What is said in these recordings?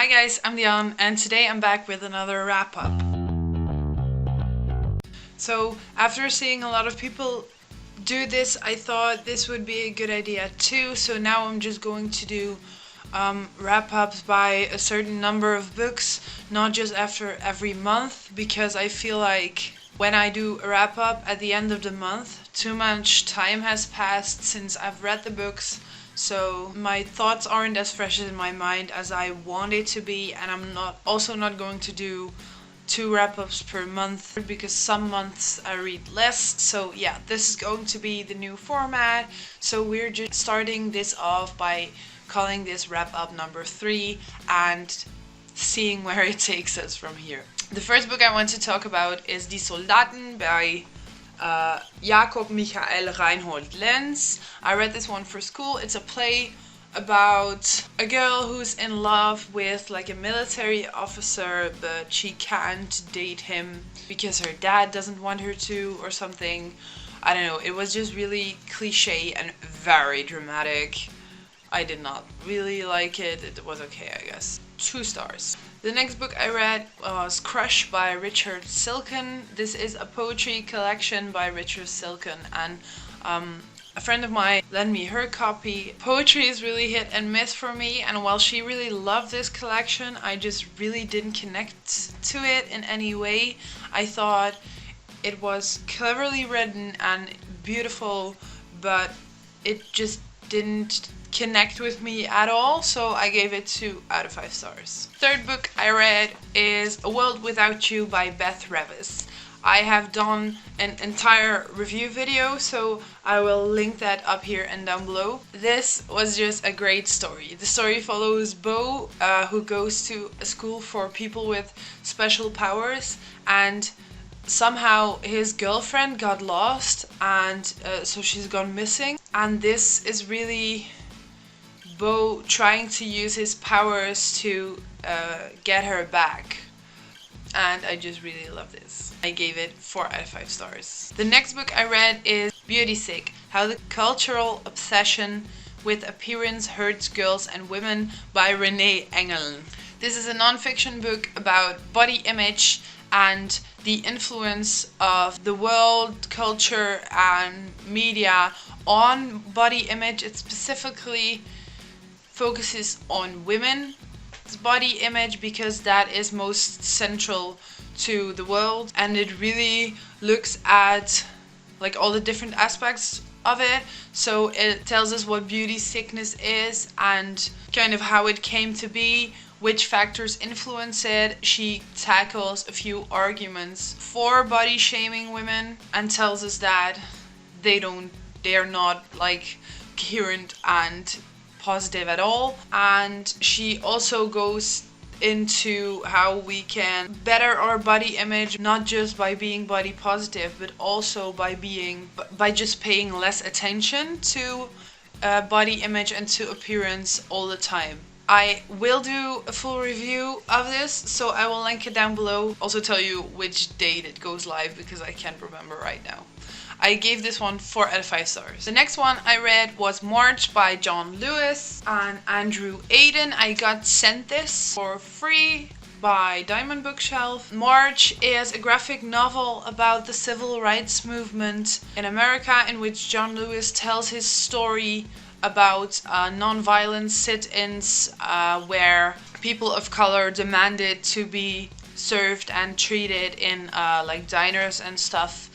Hi guys, I'm Dion, and today I'm back with another wrap-up. So after seeing a lot of people do this, I thought this would be a good idea too. So now I'm just going to do wrap-ups by a certain number of books, not just after every month, because I feel like when I do a wrap-up at the end of the month, too much time has passed since I've read the books. So my thoughts aren't as fresh in my mind as I want it to be, and I'm not going to do 2 wrap-ups per month because some months I read less. So yeah, this is going to be the new format. So we're just starting this off by calling this wrap-up number 3 and seeing where it takes us from here. The first book I want to talk about is Die Soldaten by Jakob Michael Reinhold Lenz. I read this one for school. It's a play about a girl who's in love with like a military officer, but she can't date him because her dad doesn't want her to or something. I don't know. It was just really cliche and very dramatic. I did not really like it. It was okay, I guess. 2 stars. The next book I read was Crush by Richard SIKEN. This is a poetry collection by Richard SIKEN, and a friend of mine lent me her copy. Poetry is really hit and miss for me, and while she really loved this collection, I just really didn't connect to it in any way. I thought it was cleverly written and beautiful, but it just didn't connect with me at all, so I gave it 2 out of 5 stars. Third book I read is A World Without You by Beth Revis. I have done an entire review video, so I will link that up here and down below. This was just a great story. The story follows Bo, who goes to a school for people with special powers, and somehow his girlfriend got lost, and so she's gone missing. And this is really Bo trying to use his powers to get her back. And I just really love this. I gave it 4 out of 5 stars. The next book I read is Beauty Sick: How the Cultural Obsession with Appearance Hurts Girls and Women by Renee Engeln. This is a non-fiction book about body image and the influence of the world, culture, and media on body image. It specifically focuses on women's body image because that is most central to the world, and it really looks at like all the different aspects of it. So it tells us what beauty sickness is and kind of how it came to be, which factors influence it. She tackles a few arguments for body shaming women and tells us that they're not like coherent and positive at all. And she also goes into how we can better our body image, not just by being body positive, but also by just paying less attention to body image and to appearance all the time. I will do a full review of this, so I will link it down below. Also tell you which date it goes live because I can't remember right now. I gave this one 4 out of 5 stars. The next one I read was March by John Lewis and Andrew Aiden. I got sent this for free by Diamond Bookshelf. March is a graphic novel about the civil rights movement in America, in which John Lewis tells his story about non-violent sit-ins where people of color demanded to be served and treated in like diners and stuff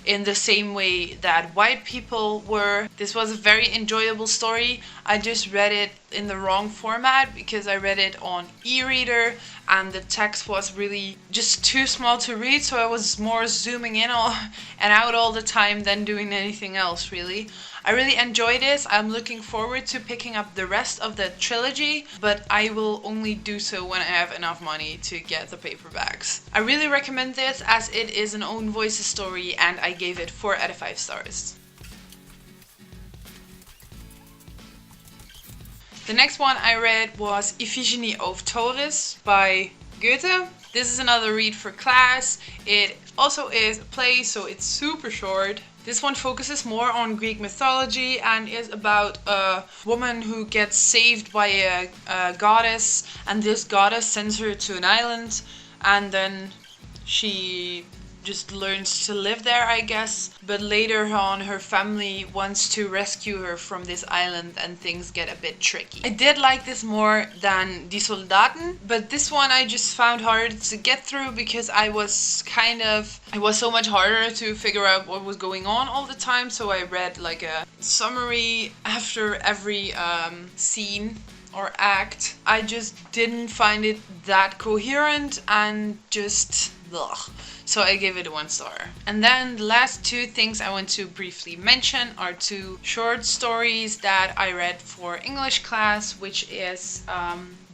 in the same way that white people were. This was a very enjoyable story. I just read it in the wrong format because I read it on e-reader and the text was really just too small to read, so I was more zooming in and out all the time than doing anything else really. I really enjoyed this. I'm looking forward to picking up the rest of the trilogy, but I will only do so when I have enough money to get the paperbacks. I really recommend this as it is an own voices story, and I gave it 4 out of 5 stars. The next one I read was Iphigenie of Tauris by Goethe. This is another read for class. It also is a play, so it's super short. This one focuses more on Greek mythology and is about a woman who gets saved by a goddess, and this goddess sends her to an island, and then she just learns to live there, I guess. But later on, her family wants to rescue her from this island and things get a bit tricky. I did like this more than Die Soldaten, but this one I just found hard to get through because it was so much harder to figure out what was going on all the time. So I read like a summary after every scene or act. I just didn't find it that coherent and just ugh. So I gave it a 1 star. And then the last 2 things I want to briefly mention are 2 short stories that I read for English class, which is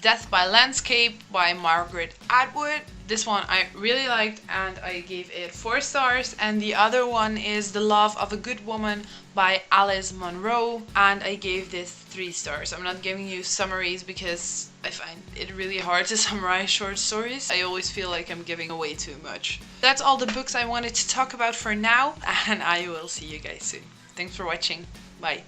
Death by Landscape by Margaret Atwood. This one I really liked and I gave it 4 stars. And the other one is The Love of a Good Woman by Alice Munro, and I gave this 3 stars. I'm not giving you summaries because I find it really hard to summarize short stories. I always feel like I'm giving away too much. That's all the books I wanted to talk about for now, and I will see you guys soon. Thanks for watching. Bye.